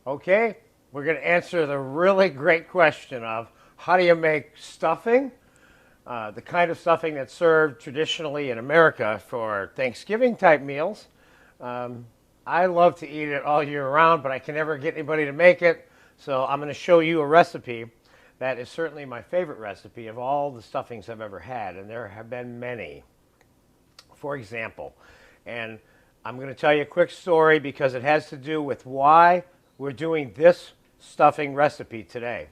Okay, we're going to answer the really great question of how do you make stuffing, the kind of stuffing that's served traditionally in America for Thanksgiving type meals. Um, I love to eat it all year round, but I can never get anybody to make it. So I'm going to show you a recipe that is certainly my favorite recipe of all the stuffings I've ever had, and there have been many. For example, and I'm going to tell you a quick story because it has to do with why we're doing this stuffing recipe today.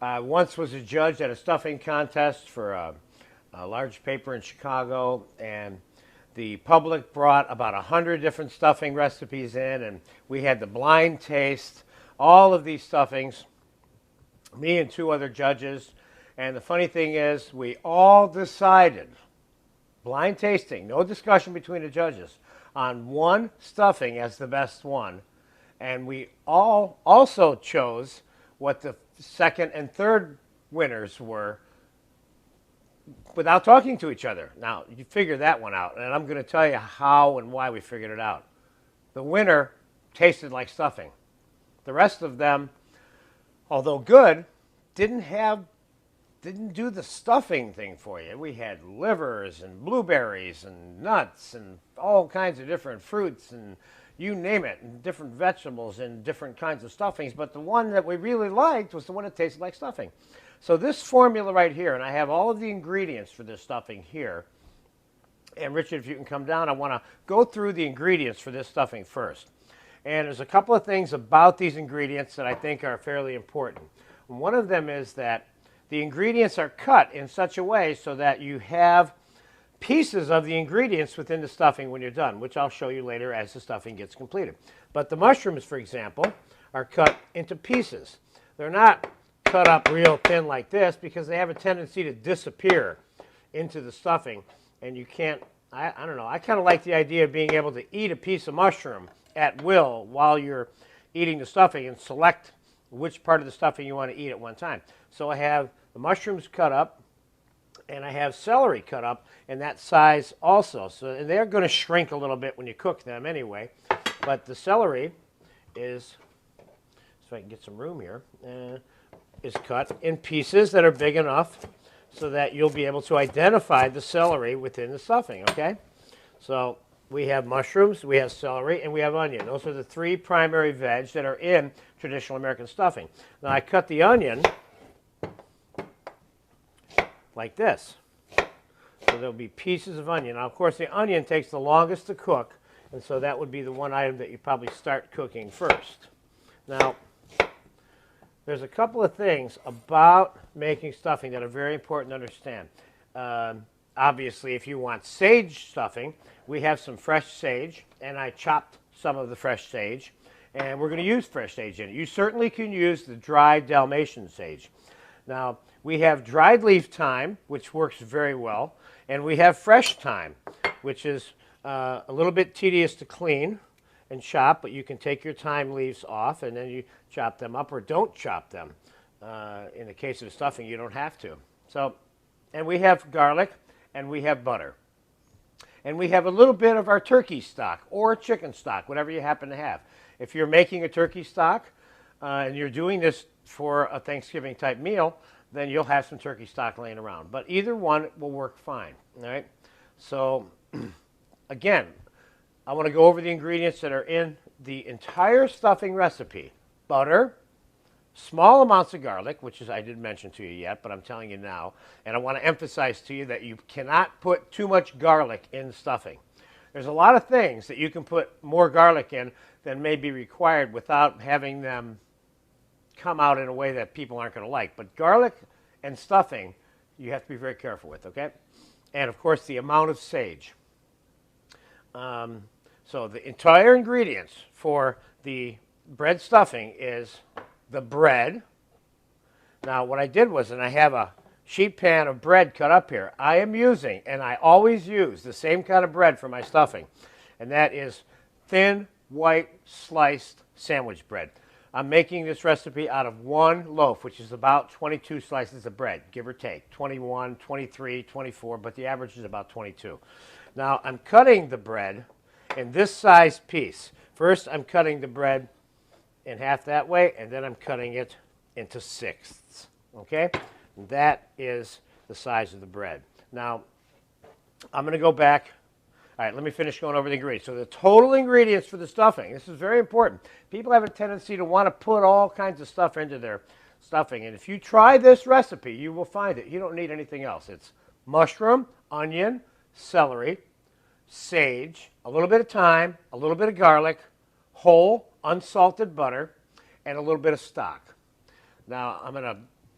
Once was a judge at a stuffing contest for a large paper in Chicago, and the public brought about 100 different stuffing recipes in, and we had the blind taste all of these stuffings, me and two other judges. And the funny thing is, we all decided, blind tasting, no discussion between the judges, on one stuffing as the best one. And we all also chose what the second and third winners were without talking to each other. Now, you figure that one out, and I'm going to tell you how and why we figured it out. The winner tasted like stuffing. The rest of them, although good, didn't do the stuffing thing for you. We had livers and blueberries and nuts and all kinds of different fruits and you name it, and different vegetables and different kinds of stuffings. But the one that we really liked was the one that tasted like stuffing. So this formula right here, and I have all of the ingredients for this stuffing here. And Richard, if you can come down, I want to go through the ingredients for this stuffing first. And there's a couple of things about these ingredients that I think are fairly important. One of them is that the ingredients are cut in such a way so that you have pieces of the ingredients within the stuffing when you're done, which I'll show you later as the stuffing gets completed. But the mushrooms, for example, are cut into pieces. They're not cut up real thin like this because they have a tendency to disappear into the stuffing, and you can't, I don't know, I kind of like the idea of being able to eat a piece of mushroom at will while you're eating the stuffing and select which part of the stuffing you want to eat at one time. So I have the mushrooms cut up, and I have celery cut up in that size also. So and they're going to shrink a little bit when you cook them anyway. But the celery is, so I can get some room here, is cut in pieces that are big enough so that you'll be able to identify the celery within the stuffing, okay? So we have mushrooms, we have celery, and we have onion. Those are the three primary veg that are in traditional American stuffing. Now I cut the onion like this. So there'll be pieces of onion. Now, of course, the onion takes the longest to cook, and so that would be the one item that you probably start cooking first. Now, there's a couple of things about making stuffing that are very important to understand. Obviously, if you want sage stuffing, we have some fresh sage, and I chopped some of the fresh sage, and we're going to use fresh sage in it. You certainly can use the dried Dalmatian sage. Now, we have dried leaf thyme, which works very well, and we have fresh thyme, which is a little bit tedious to clean and chop, but you can take your thyme leaves off and then you chop them up, or don't chop them. In the case of stuffing, you don't have to. So, and we have garlic, and we have butter. And we have a little bit of our turkey stock or chicken stock, whatever you happen to have. If you're making a turkey stock and you're doing this for a Thanksgiving type meal, then you'll have some turkey stock laying around. But either one will work fine, all right? So, again, I want to go over the ingredients that are in the entire stuffing recipe. Butter, small amounts of garlic, which is I didn't mention to you yet, but I'm telling you now. And I want to emphasize to you that you cannot put too much garlic in stuffing. There's a lot of things that you can put more garlic in than may be required without having them come out in a way that people aren't going to like. But garlic and stuffing, you have to be very careful with, okay? And, of course, the amount of sage. So the entire ingredients for the bread stuffing is the bread. Now, what I did was, and I have a sheet pan of bread cut up here. I am using, and I always use, the same kind of bread for my stuffing, and that is thin, white, sliced sandwich bread. I'm making this recipe out of one loaf, which is about 22 slices of bread, give or take, 21, 23, 24, but the average is about 22. Now, I'm cutting the bread in this size piece. First, I'm cutting the bread in half that way, and then I'm cutting it into sixths, okay? And that is the size of the bread. Now, I'm going to go back. All right, let me finish going over the ingredients. So the total ingredients for the stuffing, this is very important. People have a tendency to want to put all kinds of stuff into their stuffing, and if you try this recipe, you will find it. You don't need anything else. It's mushroom, onion, celery, sage, a little bit of thyme, a little bit of garlic, whole unsalted butter, and a little bit of stock. Now, I'm going to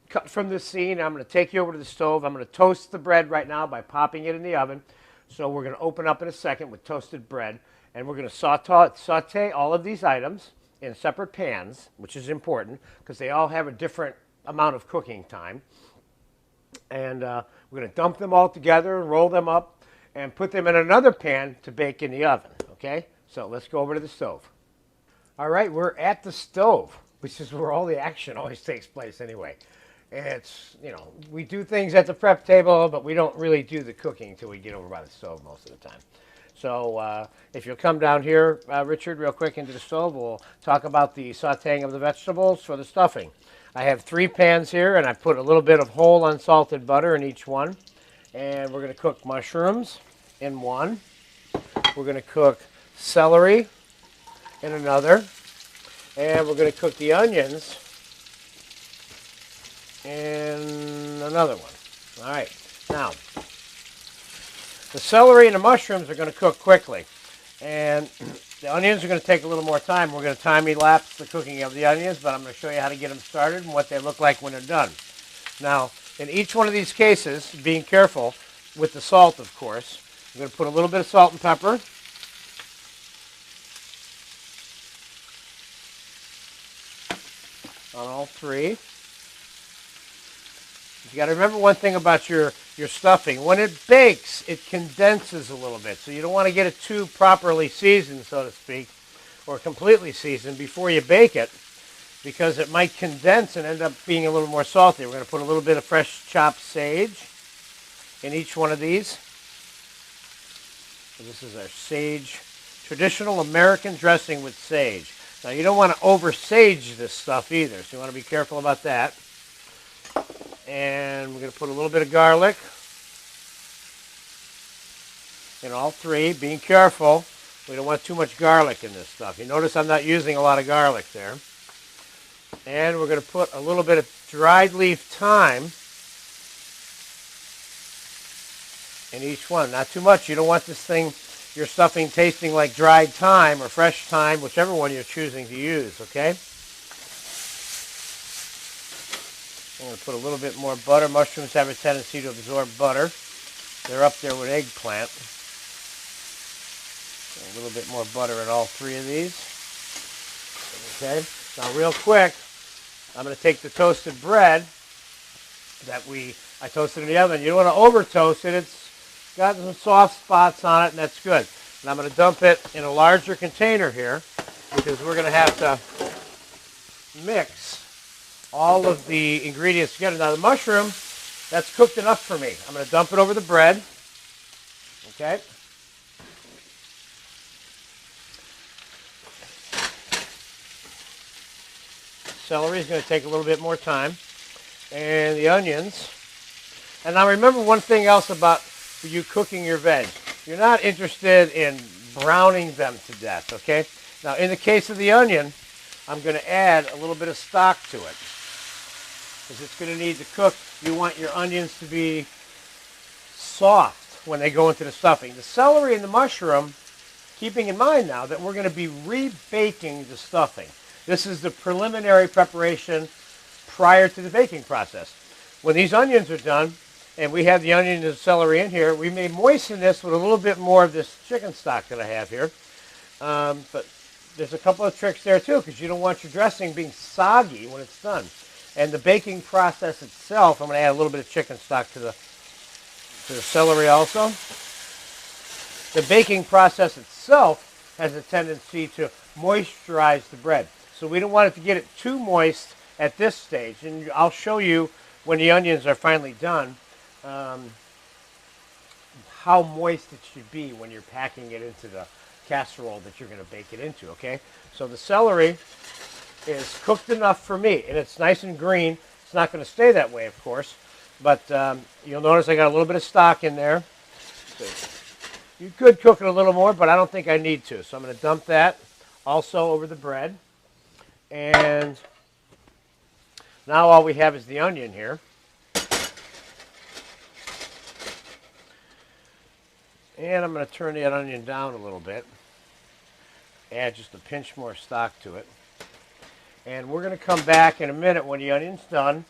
cut from this scene. I'm going to take you over to the stove. I'm going to toast the bread right now by popping it in the oven. So we're going to open up in a second with toasted bread, and we're going to saute all of these items in separate pans, which is important because they all have a different amount of cooking time. And we're going to dump them all together and roll them up and put them in another pan to bake in the oven, okay? So let's go over to the stove. All right, we're at the stove, which is where all the action always takes place anyway. It's, you know, we do things at the prep table, but we don't really do the cooking until we get over by the stove most of the time. So if you'll come down here, Richard, real quick into the stove, we'll talk about the sauteing of the vegetables for the stuffing. I have 3 pans here, and I put a little bit of whole unsalted butter in each one. And we're going to cook mushrooms in one. We're going to cook celery in another. And we're going to cook the onions in another one. All right. Now, the celery and the mushrooms are going to cook quickly. And the onions are going to take a little more time. We're going to time-elapse the cooking of the onions, but I'm going to show you how to get them started and what they look like when they're done. Now, in each one of these cases, being careful with the salt, of course, I'm going to put a little bit of salt and pepper. On all 3. You got to remember one thing about your stuffing. When it bakes, it condenses a little bit. So you don't want to get it too properly seasoned, so to speak, or completely seasoned before you bake it, because it might condense and end up being a little more salty. We're going to put a little bit of fresh chopped sage in each one of these. So this is our sage, traditional American dressing with sage. Now, you don't want to over-sage this stuff either, so you want to be careful about that. And we're going to put a little bit of garlic in all 3. Being careful, we don't want too much garlic in this stuff. You notice I'm not using a lot of garlic there. And we're going to put a little bit of dried leaf thyme in each one. Not too much. You don't want this thing, your stuffing, tasting like dried thyme or fresh thyme, whichever one you're choosing to use, okay? I'm going to put a little bit more butter. Mushrooms have a tendency to absorb butter. They're up there with eggplant. A little bit more butter in all 3 of these. Okay. Now, real quick, I'm going to take the toasted bread that I toasted in the oven. You don't want to over toast it. It's got some soft spots on it, and that's good. And I'm going to dump it in a larger container here because we're going to have to mix all of the ingredients together. Now, the mushroom, that's cooked enough for me. I'm going to dump it over the bread. Okay. Celery is going to take a little bit more time. And the onions. And now remember one thing else about you cooking your veg. You're not interested in browning them to death, okay? Now, in the case of the onion, I'm going to add a little bit of stock to it, because it's going to need to cook. You want your onions to be soft when they go into the stuffing. The celery and the mushroom, keeping in mind now that we're going to be re-baking the stuffing. This is the preliminary preparation prior to the baking process. When these onions are done, and we have the onion and the celery in here, we may moisten this with a little bit more of this chicken stock that I have here. But there's a couple of tricks there too, because you don't want your dressing being soggy when it's done. And the baking process itself, I'm going to add a little bit of chicken stock to the celery also. The baking process itself has a tendency to moisturize the bread. So we don't want it to get it too moist at this stage. And I'll show you when the onions are finally done how moist it should be when you're packing it into the casserole that you're going to bake it into, okay? So the celery is cooked enough for me, and it's nice and green. It's not going to stay that way, of course, but you'll notice I got a little bit of stock in there. So you could cook it a little more, but I don't think I need to. So I'm going to dump that also over the bread. And now all we have is the onion here. And I'm going to turn that onion down a little bit. Add just a pinch more stock to it. And we're going to come back in a minute when the onion's done.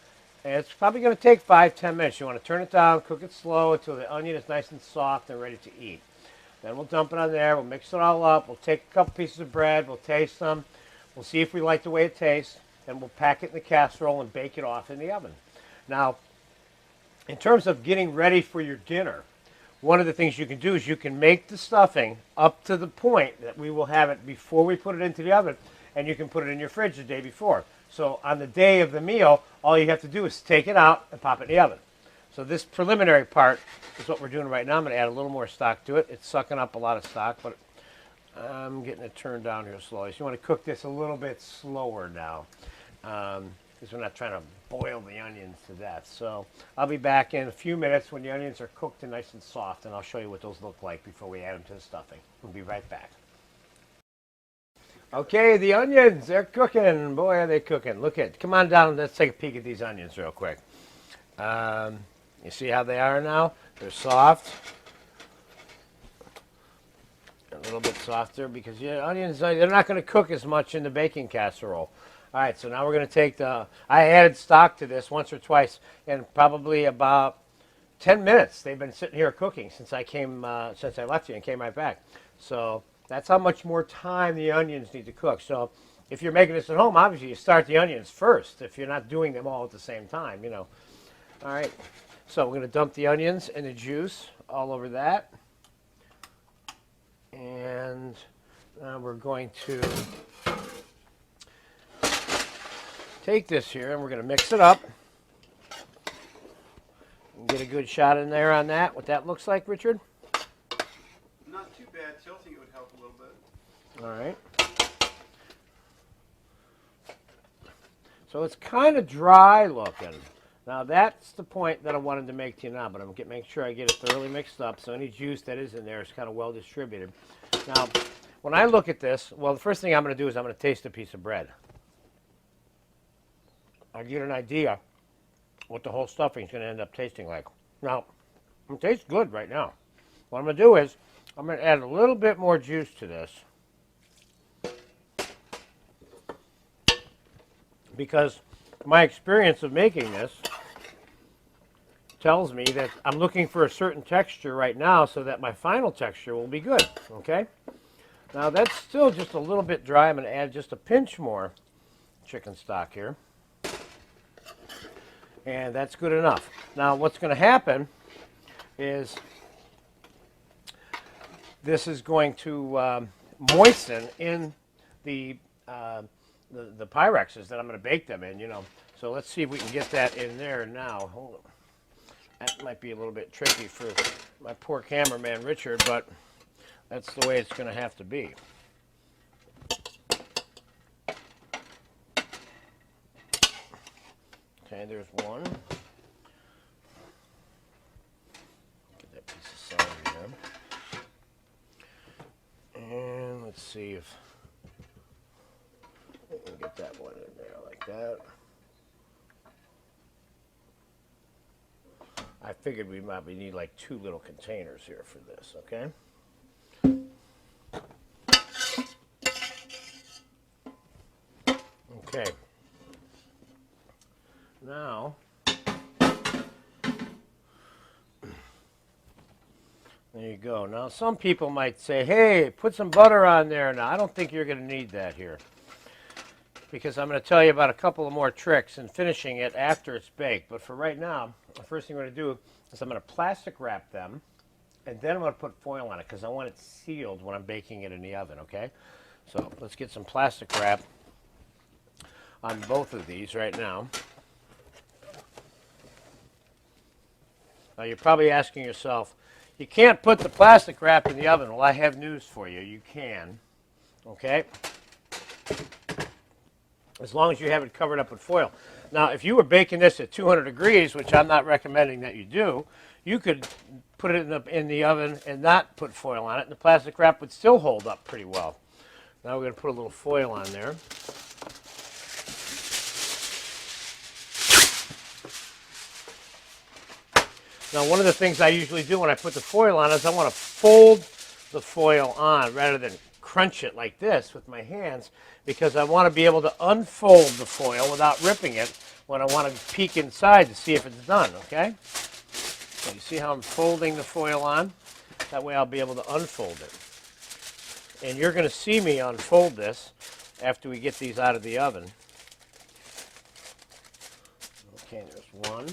And it's probably going to take 5-10 minutes. You want to turn it down, cook it slow until the onion is nice and soft and ready to eat. Then we'll dump it on there. We'll mix it all up. We'll take a couple pieces of bread. We'll taste them. We'll see if we like the way it tastes. And we'll pack it in the casserole and bake it off in the oven. Now, in terms of getting ready for your dinner, one of the things you can do is you can make the stuffing up to the point that we will have it before we put it into the oven, and you can put it in your fridge the day before. So on the day of the meal, all you have to do is take it out and pop it in the oven. So this preliminary part is what we're doing right now. I'm going to add a little more stock to it. It's sucking up a lot of stock, but I'm getting it turned down here slowly. So you want to cook this a little bit slower now, because we're not trying to boil the onions to death. So I'll be back in a few minutes when the onions are cooked and nice and soft, and I'll show you what those look like before we add them to the stuffing. We'll be right back. Okay, the onions, they're cooking. Boy, are they cooking. Look at, come on down, let's take a peek at these onions real quick. You see how they are now? They're soft. A little bit softer because onions, they're not going to cook as much in the baking casserole. All right, so now we're going to take I added stock to this once or twice in probably about 10 minutes. They've been sitting here cooking since I left you and came right back. So that's how much more time the onions need to cook. So if you're making this at home, obviously you start the onions first if you're not doing them all at the same time, you know. All right, so we're going to dump the onions and the juice all over that. And we're going to take this here and we're going to mix it up. Get a good shot in there on that. What that looks like, Richard? Not too bad. Tilting it would help a little bit. All right. So it's kind of dry looking. Now that's the point that I wanted to make to you now, but I'm going to make sure I get it thoroughly mixed up so any juice that is in there is kind of well distributed. Now, when I look at this, well, the first thing I'm going to do is I'm going to taste a piece of bread. I'll get an idea what the whole stuffing is going to end up tasting like. Now, it tastes good right now. What I'm going to do is I'm going to add a little bit more juice to this because my experience of making this tells me that I'm looking for a certain texture right now so that my final texture will be good, okay? Now that's still just a little bit dry. I'm going to add just a pinch more chicken stock here. And that's good enough. Now what's going to happen is this is going to moisten in the Pyrexes that I'm going to bake them in, you know. So let's see if we can get that in there now. Hold on. That might be a little bit tricky for my poor cameraman, Richard, but that's the way it's going to have to be. Okay, there's one. Get that piece of celery there. And let's see if we can get that one in there like that. I figured we might need like 2 little containers here for this, okay? Okay. Now, there you go. Now, some people might say, hey, put some butter on there. Now, I don't think you're going to need that here because I'm going to tell you about a couple of more tricks in finishing it after it's baked. But for right now, the first thing I'm going to do is I'm going to plastic wrap them, and then I'm going to put foil on it because I want it sealed when I'm baking it in the oven, okay? So let's get some plastic wrap on both of these right now. Now you're probably asking yourself, you can't put the plastic wrap in the oven. Well, I have news for you. You can, okay? as long as you have it covered up with foil. Now, if you were baking this at 200 degrees, which I'm not recommending that you do, you could put it in the oven and not put foil on it, and the plastic wrap would still hold up pretty well. Now we're going to put a little foil on there. Now, one of the things I usually do when I put the foil on is I want to fold the foil on rather than crunch it like this with my hands, because I want to be able to unfold the foil without ripping it when I want to peek inside to see if it's done, okay? So you see how I'm folding the foil on? That way I'll be able to unfold it. And you're going to see me unfold this after we get these out of the oven. Okay, there's one.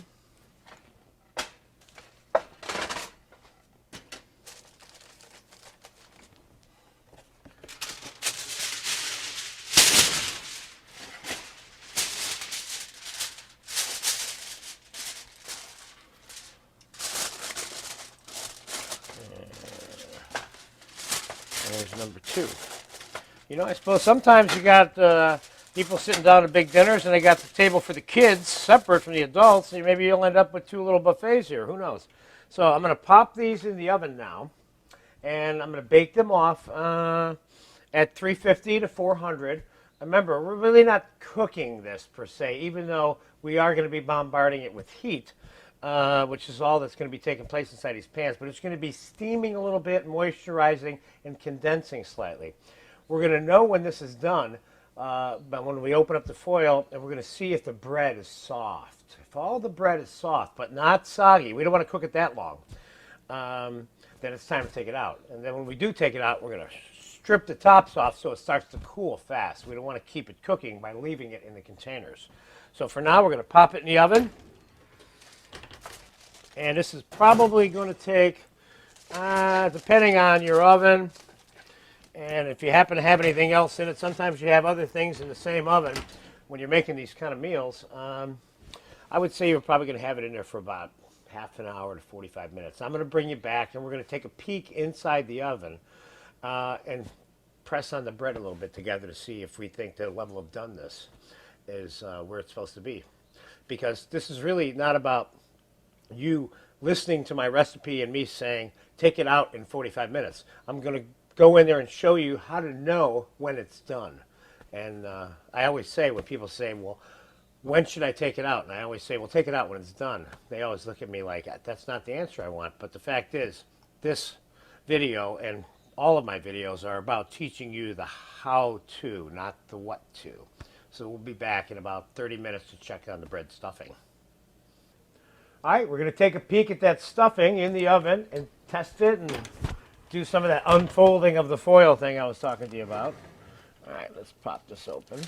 There's number two. You know, I suppose sometimes you got people sitting down at big dinners and they got the table for the kids separate from the adults, and maybe you'll end up with two little buffets here. Who knows? So I'm going to pop these in the oven now, and I'm going to bake them off at 350 to 400. Remember, we're really not cooking this per se, even though we are going to be bombarding it with heat. Which is all that's going to be taking place inside these pans, but it's going to be steaming a little bit, moisturizing, and condensing slightly. We're going to know when this is done, but when we open up the foil, and we're going to see if the bread is soft. If all the bread is soft, but not soggy, we don't want to cook it that long, then it's time to take it out. And then when we do take it out, we're going to strip the tops off so it starts to cool fast. We don't want to keep it cooking by leaving it in the containers. So for now, we're going to pop it in the oven. And this is probably going to take, depending on your oven, and if you happen to have anything else in it, sometimes you have other things in the same oven when you're making these kind of meals. I would say you're probably going to have it in there for about half an hour to 45 minutes. I'm going to bring you back, and we're going to take a peek inside the oven and press on the bread a little bit together to see if we think the level of doneness is where it's supposed to be. Because this is really not about you listening to my recipe and me saying, take it out in 45 minutes. I'm going to go in there and show you how to know when it's done. And I always say, when people say, well, when should I take it out? And I always say, well, take it out when it's done. They always look at me like, that's not the answer I want. But the fact is, this video and all of my videos are about teaching you the how to, not the what to. So we'll be back in about 30 minutes to check on the bread stuffing. All right, we're going to take a peek at that stuffing in the oven and test it and do some of that unfolding of the foil thing I was talking to you about. All right, let's pop this open.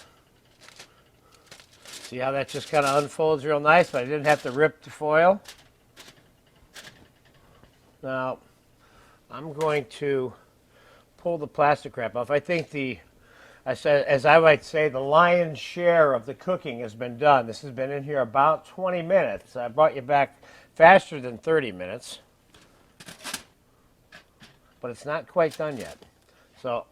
See how that just kind of unfolds real nice, but I didn't have to rip the foil. Now, I'm going to pull the plastic wrap off. I think as I might say, the lion's share of the cooking has been done. This has been in here about 20 minutes. I brought you back faster than 30 minutes, but it's not quite done yet. So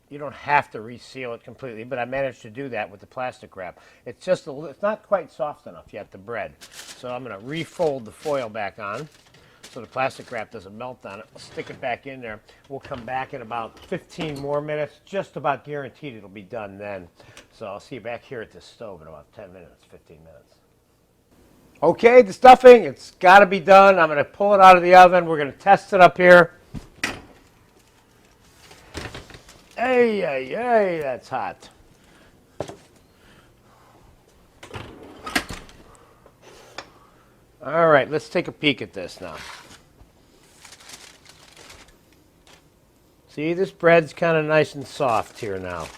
you don't have to reseal it completely, but I managed to do that with the plastic wrap. It's just it's not quite soft enough yet, the bread. So I'm going to refold the foil back on so the plastic wrap doesn't melt on it. We'll stick it back in there. We'll come back in about 15 more minutes. Just about guaranteed it'll be done then. So I'll see you back here at the stove in about 10 minutes, 15 minutes. Okay, the stuffing, it's got to be done. I'm going to pull it out of the oven. We're going to test it up here. Hey, hey, hey, that's hot. All right, let's take a peek at this now. See, this bread's kind of nice and soft here now.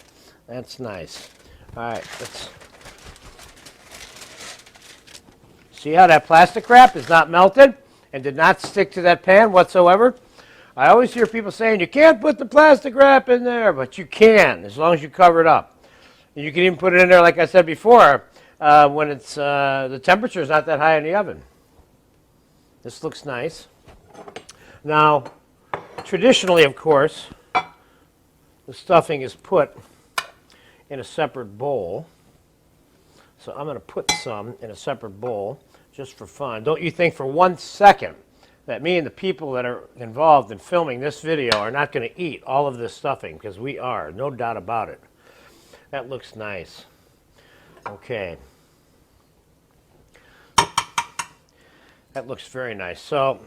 That's nice. All right, let's see how that plastic wrap is not melted and did not stick to that pan whatsoever. I always hear people saying you can't put the plastic wrap in there, but you can as long as you cover it up. And you can even put it in there, like I said before, when it's the temperature is not that high in the oven. This looks nice. Now, traditionally, of course, the stuffing is put in a separate bowl. So I'm going to put some in a separate bowl just for fun. Don't you think for 1 second that me and the people that are involved in filming this video are not going to eat all of this stuffing, because we are, no doubt about it. That looks nice. Okay. That looks very nice. So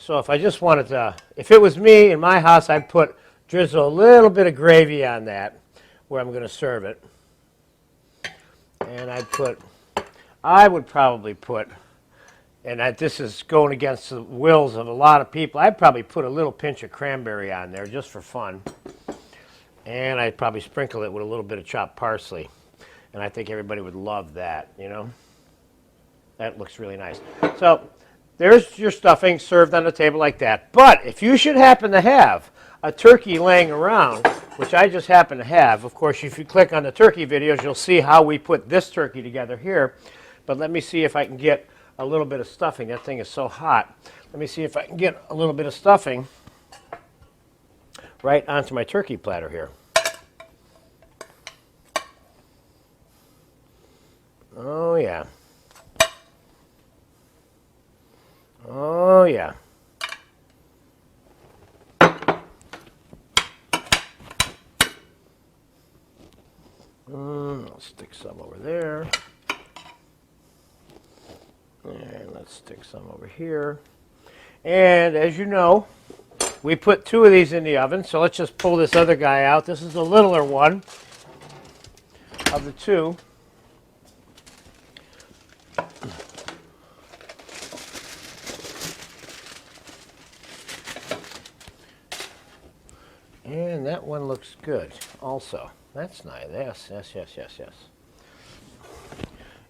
if I just wanted to, if it was me in my house, I'd drizzle a little bit of gravy on that where I'm going to serve it. And I would probably put, and this is going against the wills of a lot of people, I'd probably put a little pinch of cranberry on there just for fun. And I'd probably sprinkle it with a little bit of chopped parsley. And I think everybody would love that, you know. That looks really nice. So there's your stuffing served on the table like that. But if you should happen to have a turkey laying around, which I just happen to have, of course, if you click on the turkey videos, you'll see how we put this turkey together here. But let me see if I can get a little bit of stuffing. That thing is so hot. Let me see if I can get a little bit of stuffing right onto my turkey platter here. Oh, yeah. Oh, yeah. I'll stick some over there. And let's stick some over here. And as you know, we put 2 of these in the oven, so let's just pull this other guy out. This is the littler one of the 2. And that one looks good also. That's nice. Yes, yes, yes, yes, yes.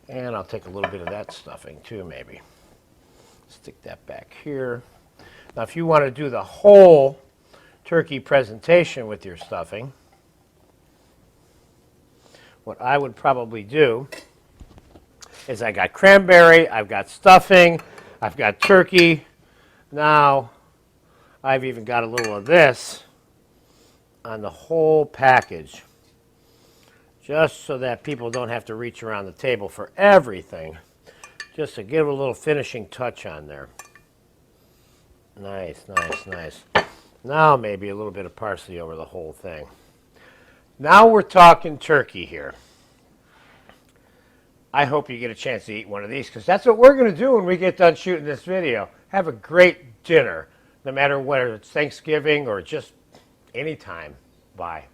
And I'll take a little bit of that stuffing too, maybe. Stick that back here. Now, if you want to do the whole turkey presentation with your stuffing, what I would probably do is I got cranberry, I've got stuffing, I've got turkey. Now, I've even got a little of this on the whole package, just so that people don't have to reach around the table for everything, just to give a little finishing touch on there. Nice, nice, nice. Now maybe a little bit of parsley over the whole thing. Now we're talking turkey here. I hope you get a chance to eat one of these, because that's what we're going to do when we get done shooting this video. Have a great dinner, no matter whether it's Thanksgiving or just any time. Bye.